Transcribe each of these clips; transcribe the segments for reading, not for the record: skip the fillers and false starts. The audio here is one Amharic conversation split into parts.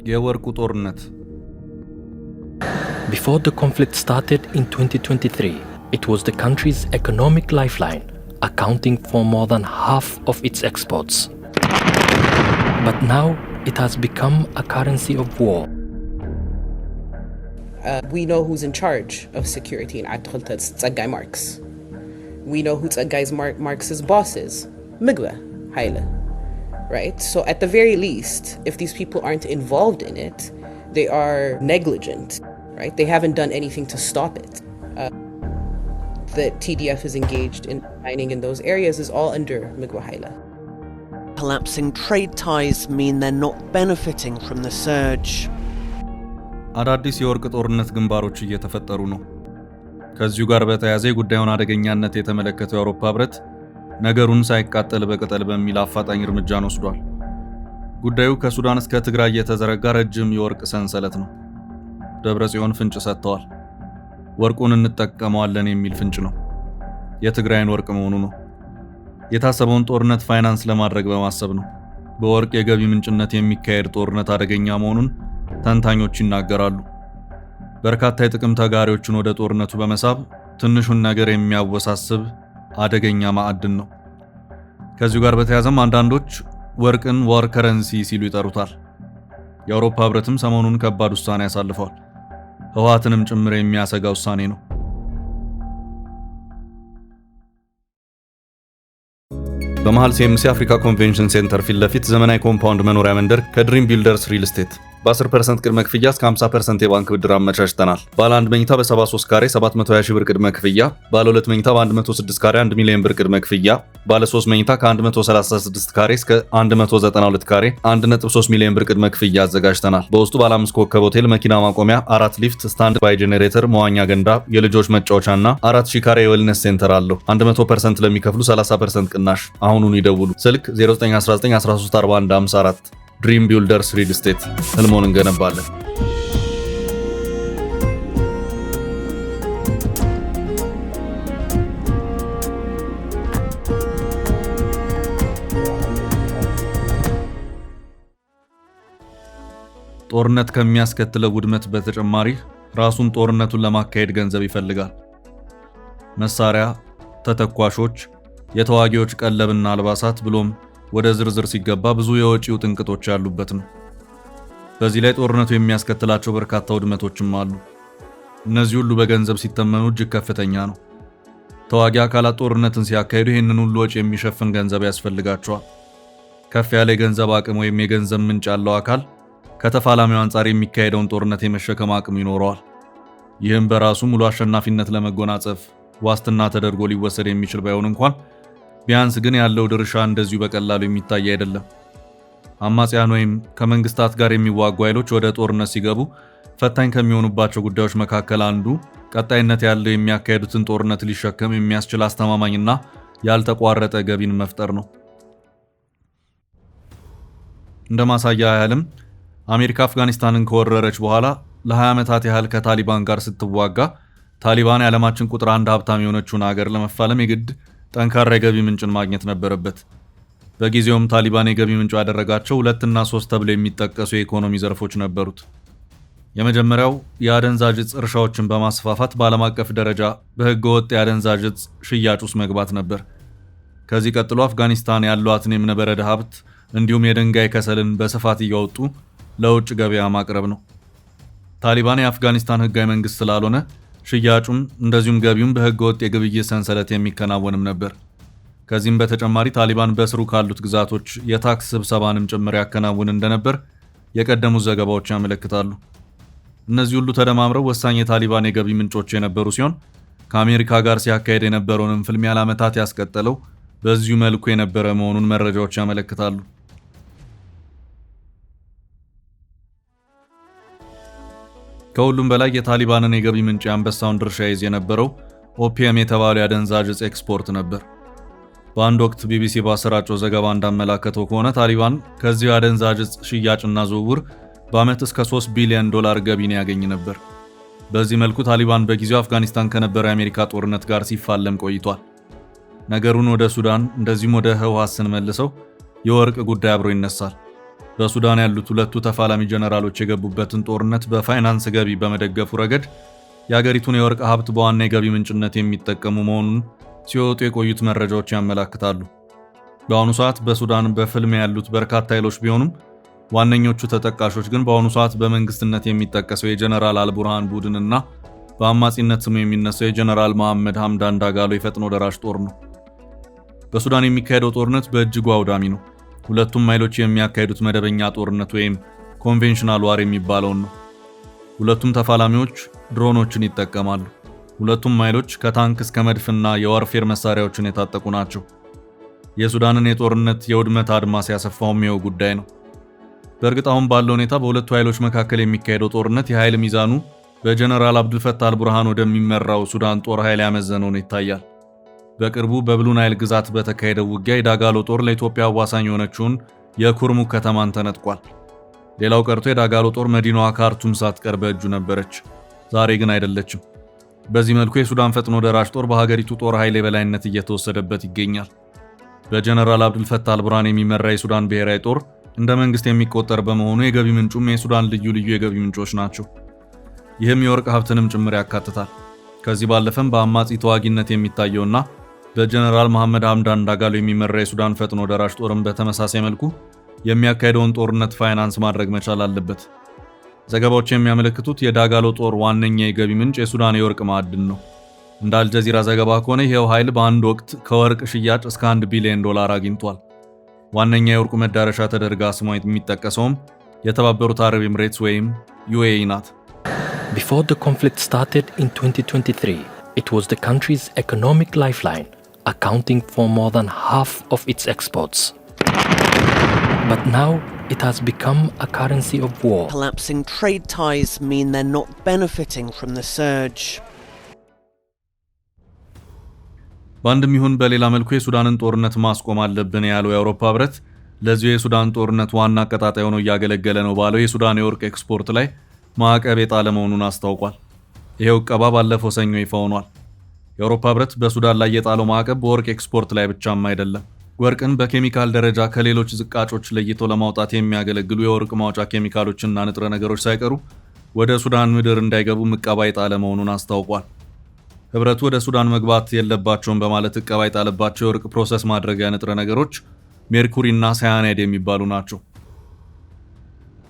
የወርቁ ጦርነት Before the conflict started in 2023, it was the country's economic lifeline, accounting for more than half of its exports. But now it has become a currency of war. We know who's in charge of security in Adkhultat, Tsagay Marks. We know who Tsagay Marks' boss is, Migwa Haile. Right? So at the very least, if these people aren't involved in it, they are negligent, right? They haven't done anything to stop it. The TDF is engaged in mining in those areas is all under Migwa Haile. Collapsing trade ties mean they're not benefiting from the surge. አዳዲስ የወርቅ ጦርነት ግንባሮች እየተፈጠሩ ነው። ከዚሁ ጋር በተያያዘ ጉዳዩን አደገኛነት የተመለከተው የአውሮፓ ህብረት ነገሩን ሳይቃጠል በቅጠል በሚል አፋጣኝ እርምጃን ወስዷል። ጉዳዩ ከሱዳን እስከ ትግራይ የተዘረጋ ረጅም የወርቅ ሰንሰለት ነው። ደብረጽዮን ፍንጭ ሰጥተዋል። ወርቁን እንጠቀመዋለን የሚል ፍንጭ ነው። የትግራይን ወርቅ መሆኑ ነው። የታሰበውን ጦርነት ፋይናንስ ለማድረግ በማሰብ ነው። በወርቅ የገቢ ምንጭነት የሚካሄድ ጦርነት አደገኛ መሆኑን ተንታኞች ይናገራሉ። በርካታ የጥቅም ተጋሪዎችን ወደ ጦርነቱ በመሳብ ትንሹን ነገር የሚያወሳስብ አደገኛ ማዕድን ነው። ከዚሁ ጋር በተያያዘም አንዳንዶች ወርቅን ዋር ከረንሲ ሲሉ ይጠሩታል። የአውሮፓ ህብረትም ሰሞኑን ከባድ ውሳኔ ያሳልፈዋል። ህወሓትንም ጭምር የሚያሰጋ ውሳኔ ነው። በመሃል ሲኤምሲ አፍሪካ ኮንቬንሽን ሴንተር ፊት ለፊት ዘመናዊ ኮምፓውንድ መኖሪያ መንደር ከድሪም ቢልደርስ ሪል ስቴት በ10% ቅድመ ክፍያ እስከ 50% የባንክ ብድር አመቻችተናል። ባለ 1 መኝታ በ73 ካሬ 720 ሺህ ብር ቅድመ ክፍያ፣ ባለ 2 መኝታ በ106 ካሬ 1 ሚሊዮን ብር ቅድመ ክፍያ፣ ባለ 3 መኝታ ከ136 ካሬ እስከ 192 ካሬ 1.3 ሚሊዮን ብር ቅድመ ክፍያ አዘጋጅተናል። በውስጡ ባለ 5 ኮከብ ሆቴል፣ መኪና ማቆሚያ፣ 4 ሊፍት፣ ስታንድ ባይ ጄኔሬተር፣ መዋኛ ገንዳ፣ የልጆች መጫወቻና 4000 ካሬ የዌልነስ ሴንተር አለው። 100% ለሚከፍሉ 30% ቅናሽ። አሁኑኑ ይደውሉ። ስልክ 0919134154 ድሪም ቢልደርስ ሪል ስቴት። ህልሞን እንገነባለን። ጦርነት ከሚያስከትለው ውድመት በተጨማሪ ራሱን ጦርነቱን ለማካሄድ ገንዘብ ይፈልጋል። መሳሪያ፣ ተተኳሾች፣ የተዋጊዎች ቀለብና አልባሳት ብሎም ወደ ዝርዝር ሲገባ ብዙ የወጪው ጥንቅጦች ያሉበት ነው። በዚህ ላይ ጦርነቱ የሚያስከትላቸው በርካታ ውድመቶችም አሉ። እነዚህ ሁሉ በገንዘብ ሲተመኑ እጅግ ከፍተኛ ነው። ተዋጊ አካላት ጦርነትን ሲያካሂዱ ይህንን ሁሉ ወጪ የሚሸፍን ገንዘብ ያስፈልጋቸዋል። ከፍ ያለ የገንዘብ አቅም ወይም የገንዘብ ምንጭ ያለው አካል ከተፋላሚው አንጻር የሚካሄደውን ጦርነት የመሸከም አቅም ይኖረዋል። ይህም በራሱ ሙሉ አሸናፊነት ለመጎናጸፍ ዋስትና ተደርጎ ሊወሰድ የሚችል ባይሆን እንኳን ቢያንስ ግን ያለው ድርሻ እንደዚሁ በቀላሉ የሚታይ አይደለም። አማጽያን ወይም ከመንግስታት ጋር የሚዋጉ ኃይሎች ወደ ጦርነት ሲገቡ ፈታኝ ከሚሆኑባቸው ጉዳዮች መካከል አንዱ ቀጣይነት ያለው የሚያካሄዱትን ጦርነት ሊሸከም የሚያስችል አስተማማኝና ያልተቋረጠ ገቢን መፍጠር ነው። እንደ ማሳያ ያህልም አሜሪካ አፍጋኒስታንን ከወረረች በኋላ ለ20 ዓመታት ያህል ከታሊባን ጋር ስትዋጋ ታሊባን የዓለማችን ቁጥር 1 ሀብታም የሆነችውን ሀገር ለመፋለም የግድ ጠንካራ የገቢ ምንጭን ማግኘት ነበረበት። በጊዜውም ታሊባን የገቢ ምንጩ ያደረጋቸው 2 እና 3 ተብለው የሚጠቀሱ የኢኮኖሚ ዘርፎች ነበሩት። የመጀመሪያው የአደንዛዥ ዕፅ እርሻዎችን በማስፋፋት በዓለም አቀፍ ደረጃ በህገ ወጥ የአደንዛዥ ዕፅ ሽያጭ ውስጥ መግባት ነበር። ከዚህ ቀጥሎ አፍጋኒስታን ያሏትን የእብነበረድ ሀብት እንዲሁም የድንጋይ ከሰልን በስፋት እያወጡ ለውጭ ገበያ ማቅረብ ነው። ታሊባን የአፍጋኒስታን ህጋዊ መንግስት ስላልሆነ ሽያጩም እንደዚሁም ገቢውም በህገ ወጥ የግብይት ሰንሰለት የሚከናወንም ነበር። ከዚህም በተጨማሪ ታሊባን በስሩ ካሉት ግዛቶች የታክስ ስብሰባንም ጭምር ያከናውን እንደነበር የቀደሙት ዘገባዎች ያመለክታሉ። እነዚህ ሁሉ ተደማምረው ወሳኝ የታሊባን የገቢ ምንጮች የነበሩ ሲሆን ከአሜሪካ ጋር ሲያካሄድ የነበረውንም ፍልሚያ ለዓመታት ያስቀጠለው በዚሁ መልኩ የነበረ መሆኑን መረጃዎች ያመለክታሉ። ከሁሉም በላይ የታሊባንን የገቢ ምንጭ የአንበሳውን ድርሻ ይዝ የነበረው ኦፒየም የተባለው የአደንዛዥ ዕፅ ኤክስፖርት ነበር። በአንድ ወቅት ቢቢሲ ባሰራጨው ዘገባ እንዳመላከተው ከሆነ ታሊባን ከዚህ የአደንዛዥ ዕፅ ሽያጭና ዝውውር በዓመት እስከ $3 ቢሊዮን ገቢን ያገኝ ነበር። በዚህ መልኩ ታሊባን በጊዜው አፍጋኒስታን ከነበረው የአሜሪካ ጦርነት ጋር ሲፋለም ቆይቷል። ነገሩን ወደ ሱዳን እንደዚሁም ወደ ህወሓት ስንመልሰው የወርቅ ጉዳይ አብሮ ይነሳል። በሱዳን ያሉት ሁለቱ ተፋላሚ ጀነራሎች የገቡበትን ጦርነት በፋይናንስ ገቢ በመደገፉ ረገድ የአገሪቱን የወርቅ ሀብት በዋና የገቢ ምንጭነት የሚጠቀሙ መሆኑን ሲወጡ የቆዩት መረጃዎች ያመለክታሉ። በአሁኑ ሰዓት በሱዳን በፍልሚያ ያሉት በርካታ ኃይሎች ቢሆኑም ዋነኞቹ ተጠቃሾች ግን በአሁኑ ሰዓት በመንግስትነት የሚጠቀሰው የጀነራል አልቡርሃን ቡድንና በአማጺነት ስሙ የሚነሳው የጀነራል መሐመድ ሐምዳን ዳጋሎ የፈጥኖ ደራሽ ጦር ነው። በሱዳን የሚካሄደው ጦርነት በእጅጉ አውዳሚ ነው። ሁለቱም ኃይሎች የሚያካሂዱት መደበኛ ጦርነት ወይም ኮንቬንሽናል ዋር የሚባለውን ነው። ሁለቱም ተፋላሚዎች ድሮኖችን ይጠቀማሉ። ሁለቱም ኃይሎች ከታንክ እስከ መድፍና የዋርፌር መሳሪያዎችን የታጠቁ ናቸው። የሱዳንን የጦርነት የውድመት አድማስ ያሰፋውም ይኸው ጉዳይ ነው። በእርግጥ አሁን ባለው ሁኔታ በሁለቱ ኃይሎች መካከል የሚካሄደው ጦርነት የኃይል ሚዛኑ በጀነራል አብዱልፈታህ አልቡርሃን ወደሚመራው ሱዳን ጦር ኃይል ያመዘነው ነው ይታያል። በቅርቡ በብሉ ናይል ግዛት በተካሄደው ውጊያ የዳጋሎ ጦር ለኢትዮጵያ አዋሳኝ የሆነችውን የኩርሙክ ከተማን ተነጥቋል። ሌላው ቀርቶ የዳጋሎ ጦር መዲናዋ ካርቱም ሳትቀር በእጁ ነበረች። ዛሬ ግን አይደለችም። በዚህ መልኩ የሱዳን ፈጥኖ ደራሽ ጦር በሀገሪቱ ጦር ኃይል የበላይነት እየተወሰደበት ይገኛል። በጀነራል አብዱልፈታህ አልቡርሃን የሚመራ የሱዳን ብሔራዊ ጦር እንደ መንግስት የሚቆጠር በመሆኑ የገቢ ምንጩም የሱዳን ልዩ ልዩ የገቢ ምንጮች ናቸው። ይህም የወርቅ ሀብትንም ጭምር ያካትታል። ከዚህ ባለፈም በአማጺ ተዋጊነት የሚታየውና በጀነራል መሐመድ ሐምዳን ዳጋሎ የሚመራ የሱዳን ፈጥኖ ደራሽ ጦርም በተመሳሳይ መልኩ የሚያካሄደውን ጦርነት ፋይናንስ ማድረግ መቻል አለበት። ዘገባዎች የሚያመለክቱት የዳጋሎ ጦር ዋነኛ የገቢ ምንጭ የሱዳን የወርቅ ማዕድን ነው። እንደ አልጀዚራ ዘገባ ከሆነ ይሄው ኃይል በአንድ ወቅት ከወርቅ ሽያጭ እስከ $1 ቢሊዮን አግኝቷል። ዋነኛ የወርቁ መዳረሻ ተደርጋ ስሟ የሚጠቀሰውም የተባበሩት አረብ ኤምሬትስ ወይም UAE ናት። Before the conflict started in 2023, it was the country's economic lifeline, accounting for more than half of its exports. But now it has become a currency of war. Collapsing trade ties mean they're not benefiting from the surge. በአንድም ይሁን በሌላ መልኩ የሱዳንን ጦርነት ማስቆም አለብን ያለው የአውሮፓ ህብረት ለዚሁ የሱዳን ጦርነት ዋና አቀጣጣይ ሆኖ እያገለገለ ነው ባለው የሱዳን የወርቅ ኤክስፖርት ላይ ማዕቀብ የጣለ መሆኑን አስታውቋል። ይሄው ዕቀባ ባለፈው ሰኞ ይፋ ሆኗል። የአውሮፓ ህብረት በሱዳን ላይ የጣለው ማዕቀብ በወርቅ ኤክስፖርት ላይ ብቻም አይደለም። ወርቅን በኬሚካል ደረጃ ከሌሎች ዝቃጮች ለይቶ ለማውጣት የሚያገለግሉ የወርቅ ማውጫ ኬሚካሎችና ንጥረ ነገሮች ሳይቀሩ ወደ ሱዳን ምድር እንዳይገቡ ዕቀባ የጣለ መሆኑን አስታውቋል። ህብረቱ ወደ ሱዳን መግባት የለባቸውም በማለት ዕቀባ የጣለባቸው የወርቅ ፕሮሰስ ማድረጊያ ንጥረ ነገሮች ሜርኩሪ እና ሳያናይድ የሚባሉ ናቸው።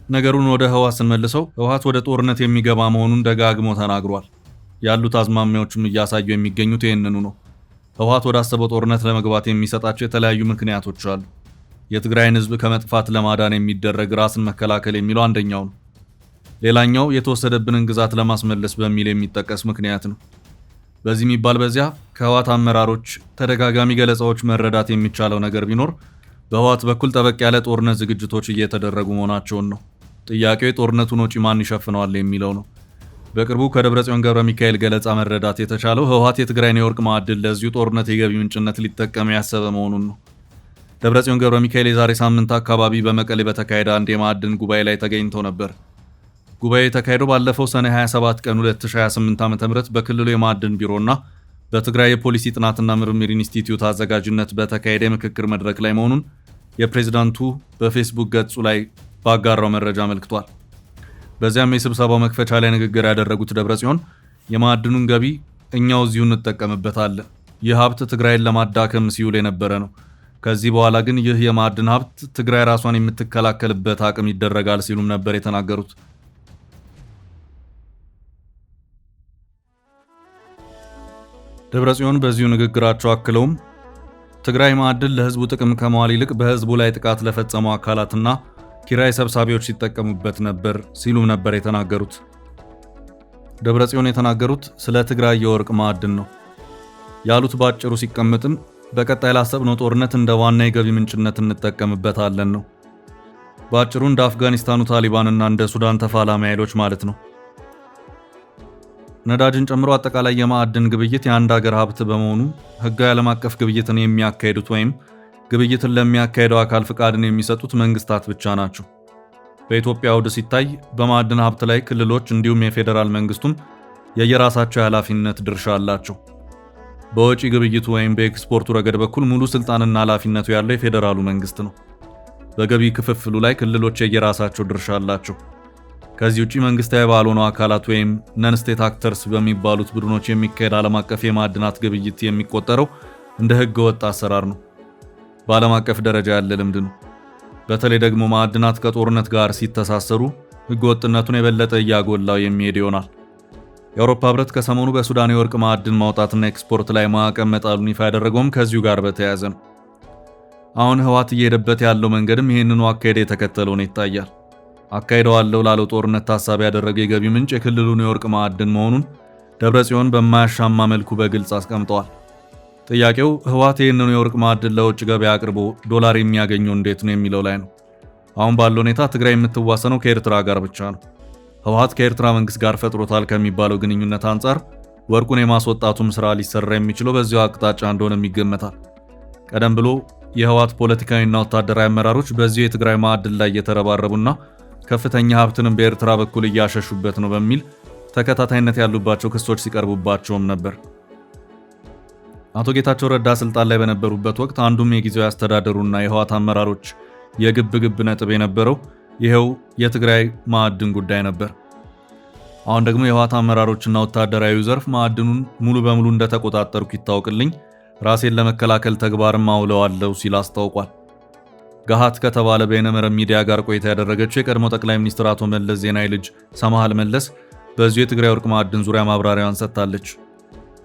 ነገሩን ወደ ህወሓት ስንመልሰው ህወሓት ወደ ጦርነት የሚገባ መሆኑን ደጋግሞ ተናግሯል። ያሉት አዝማሚያዎችም እያሳዩ የሚገኙት ይህንኑ ነው። ህወሓት ወደ አሰበው ጦርነት ለመግባት የሚሰጣቸው የተለያዩ ምክንያቶች አሉ። የትግራይን ህዝብ ከመጥፋት ለማዳን የሚደረግ ራስን መከላከል የሚለው አንደኛው ነው። ሌላኛው የተወሰደብንን ግዛት ለማስመለስ በሚል የሚጠቀስ ምክንያት ነው። በዚህ የሚባል በዚያ ከህወሓት አመራሮች ተደጋጋሚ ገለጻዎች መረዳት የሚቻለው ነገር ቢኖር በህወሓት በኩል ጠበቅ ያለ ጦርነት ዝግጅቶች እየተደረጉ መሆናቸውን ነው። ጥያቄው የጦርነቱን ወጪ ማን ይሸፍነዋል የሚለው ነው። በቅርቡ ከደብረጽዮን ገብረ ሚካኤል ገለጻ መረዳት የተቻለው ህወሓት የትግራይን የወርቅ ማዕድን ለዚሁ ጦርነት የገቢ ምንጭነት ሊጠቀም ያሰበ መሆኑን ነው። ደብረጽዮን ገብረ ሚካኤል የዛሬ ሳምንት አካባቢ በመቀሌ በተካሄደ አንድ የማዕድን ጉባኤ ላይ ተገኝተው ነበር። ጉባኤው የተካሄደው ባለፈው ሰኔ 27 ቀን 2028 ዓ.ም በክልሉ የማዕድን ቢሮና በትግራይ የፖሊሲ ጥናትና ምርምር ኢንስቲትዩት አዘጋጅነት በተካሄደ የምክክር መድረክ ላይ መሆኑን የፕሬዝዳንቱ በፌስቡክ ገጹ ላይ ባጋራው መረጃ አመልክቷል። በዚያም የስብሰባው መክፈቻ ላይ ንግግር ያደረጉት ደብረጽዮን የማዕድኑን ገቢ እኛው እዚሁ እንጠቀምበታለን። ይህ ሀብት ትግራይን ለማዳከም ሲውል የነበረ ነው። ከዚህ በኋላ ግን ይህ የማዕድን ሀብት ትግራይ ራሷን የምትከላከልበት አቅም ይደረጋል ሲሉም ነበር የተናገሩት። ደብረጽዮን በዚሁ ንግግራቸው አክለውም ትግራይ ማዕድን ለህዝቡ ጥቅም ከመዋል ይልቅ በህዝቡ ላይ ጥቃት ለፈጸሙ አካላትና ኪራይ ሰብሳቢዎች ሲጠቀሙበት ነበር ሲሉም ነበር የተናገሩት። ደብረጽዮን የተናገሩት ስለ ትግራይ የወርቅ ማዕድን ነው ያሉት ባጭሩ ሲቀመጥም በቀጣይ ላሰብነው ጦርነት እንደ ዋና የገቢ ምንጭነት እንጠቀምበታለን ነው። ባጭሩ እንደ አፍጋኒስታኑ ታሊባንና እንደ ሱዳን ተፋላሚ ኃይሎች ማለት ነው። ነዳጅን ጨምሮ አጠቃላይ የማዕድን ግብይት የአንድ ሀገር ሀብት በመሆኑ ህጋዊ ዓለም አቀፍ ግብይትን የሚያካሂዱት ወይም ግብይትን ለሚያካሂደው አካል ፍቃድን የሚሰጡት መንግስታት ብቻ ናቸው። በኢትዮጵያ አውድ ሲታይ በማዕድን ሀብት ላይ ክልሎች እንዲሁም የፌዴራል መንግስቱም የየራሳቸው ኃላፊነት ድርሻ አላቸው። በወጪ ግብይቱ ወይም በኤክስፖርቱ ረገድ በኩል ሙሉ ስልጣንና ኃላፊነቱ ያለው የፌዴራሉ መንግስት ነው። በገቢ ክፍፍሉ ላይ ክልሎች የየራሳቸው ድርሻ አላቸው። ከዚህ ውጪ መንግስታዊ ባልሆኑ አካላት ወይም ነን ስቴት አክተርስ በሚባሉት ቡድኖች የሚካሄድ ዓለም አቀፍ የማዕድናት ግብይት የሚቆጠረው እንደ ህገ ወጥ አሰራር ነው። በዓለም አቀፍ ደረጃ ያለ ልምድ ነው። በተለይ ደግሞ ማዕድናት ከጦርነት ጋር ሲተሳሰሩ ህገ ወጥነቱን የበለጠ እያጎላው የሚሄድ ይሆናል። የአውሮፓ ህብረት ከሰሞኑ በሱዳን የወርቅ ማዕድን ማውጣትና ኤክስፖርት ላይ ማዕቀብ መጣሉን ይፋ ያደረገውም ከዚሁ ጋር በተያያዘ ነው። አሁን ህወሓት እየሄደበት ያለው መንገድም ይህንኑ አካሄድ የተከተለው ነው ይታያል። አካሄደዋለሁ ላለው ጦርነት ታሳቢ ያደረገ የገቢ ምንጭ የክልሉን የወርቅ ማዕድን መሆኑን ደብረጽዮን በማያሻማ መልኩ በግልጽ አስቀምጠዋል። ጥያቄው ህወሓት ይህንኑ የወርቅ ማዕድን ለውጭ ገበያ አቅርቦ ዶላር የሚያገኘው እንዴት ነው የሚለው ላይ ነው። አሁን ባለው ሁኔታ ትግራይ የምትዋሰነው ከኤርትራ ጋር ብቻ ነው። ህወሓት ከኤርትራ መንግስት ጋር ፈጥሮታል ከሚባለው ግንኙነት አንጻር ወርቁን የማስወጣቱም ስራ ሊሰራ የሚችለው በዚያው አቅጣጫ እንደሆነም ይገመታል። ቀደም ብሎ የህወሓት ፖለቲካዊና ወታደራዊ አመራሮች በዚሁ የትግራይ ማዕድን ላይ እየተረባረቡና ከፍተኛ ሀብትንም በኤርትራ በኩል እያሸሹበት ነው በሚል ተከታታይነት ያሉባቸው ክሶች ሲቀርቡባቸውም ነበር። አቶ ጌታቸው ረዳ ስልጣን ላይ በነበሩበት ወቅት አንዱም የጊዜያዊ አስተዳደሩና የህወሓት አመራሮች የግብ ነጥብ የነበረው ይሄው የትግራይ ማዕድን ጉዳይ ነበር። አሁን ደግሞ የህወሓት አመራሮችና ወታደራዊ ዘርፍ ማዕድኑን ሙሉ በሙሉ እንደተቆጣጠሩት ይታወቅልኝ፣ ራሴን ለመከላከል ተግባርም አውለዋለሁ ሲል አስታውቋል። ጋሃት ከተባለ በይነመረብ ሚዲያ ጋር ቆይታ ያደረገችው የቀድሞ ጠቅላይ ሚኒስትር አቶ መለስ ዜናዊ ልጅ ሰማሃል መለስ በዚሁ የትግራይ ወርቅ ማዕድን ዙሪያ ማብራሪያዋን ሰጥታለች።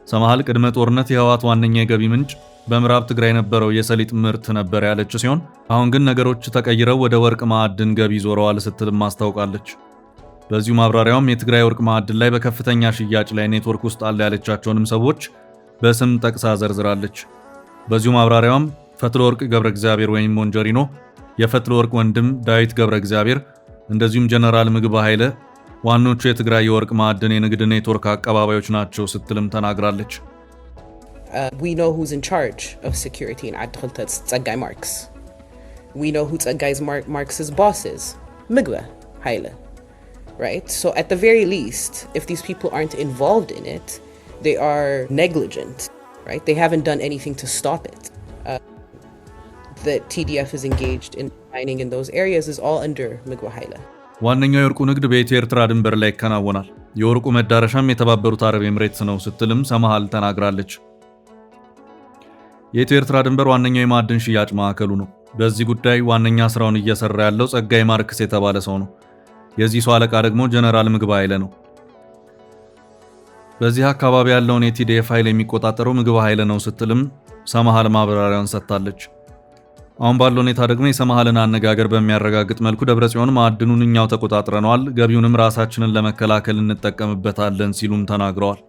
ሰማሃል ቅድመ ጦርነት የህወሓት ዋነኛ የገቢ ምንጭ በምዕራብ ትግራይ የነበረው የሰሊጥ ምርት ነበር ያለች ሲሆን አሁን ግን ነገሮች ተቀይረው ወደ ወርቅ ማዕድን ገቢ ዞረዋል ስትልም አስታውቃለች። በዚሁ ማብራሪያውም የትግራይ ወርቅ ማዕድን ላይ በከፍተኛ ሽያጭ ላይ ኔትወርክ ውስጥ አለ ያለቻቸውንም ሰዎች በስም ጠቅሳ ዘርዝራለች። በዚሁ ማብራሪያውም ፈትለ ወርቅ ገብረ እግዚአብሔር ወይም ሞንጀሪኖ፣ የፈትለ ወርቅ ወንድም ዳዊት ገብረ እግዚአብሔር እንደዚሁም ጀነራል ምግብ ኃይለ ዋኖቹ የትግራይ የወርቅ ማዕድን የንግድ ኔትወርክ አቀባባዮች ናቸው ስትልም ተናግራለች። We know who's in charge of security in Ad Khultat, Tsaggai Marks. We know who Tsaggai Marks' boss is, Migwa Haile, right? So at the very least, if these people aren't involved in it, they are negligent, right? They haven't done anything to stop it. The TDF is engaged in mining in those areas is all under Migwa Haile. ዋነኛው የወርቁ ንግድ በኢትዮ ኤርትራ ድንበር ላይ ይከናወናል። የወርቁ መዳረሻም የተባበሩት አረብ ኤምሬትስ ነው ስትልም ሰማሃል ተናግራለች። የኢትዮ ኤርትራ ድንበር ዋነኛው የማዕድን ሽያጭ ማዕከሉ ነው። በዚህ ጉዳይ ዋነኛ ስራውን እየሰራ ያለው ጸጋይ ማርክስ የተባለ ሰው ነው። የዚህ ሰው አለቃ ደግሞ ጀነራል ምግብ ኃይለ ነው። በዚህ አካባቢ ያለውን የቲዲኤፍ ኃይል የሚቆጣጠረው ምግብ ኃይለ ነው ስትልም ሰማሃል ማብራሪያውን ሰጥታለች። አሁን ባለው ሁኔታ ደግሞ የሰማሃልን አነጋገር በሚያረጋግጥ መልኩ ደብረጽዮን ማዕድኑን እኛው ተቆጣጥረነዋል፣ ገቢውንም ራሳችንን ለመከላከል እንጠቀምበታለን ሲሉም ተናግረዋል።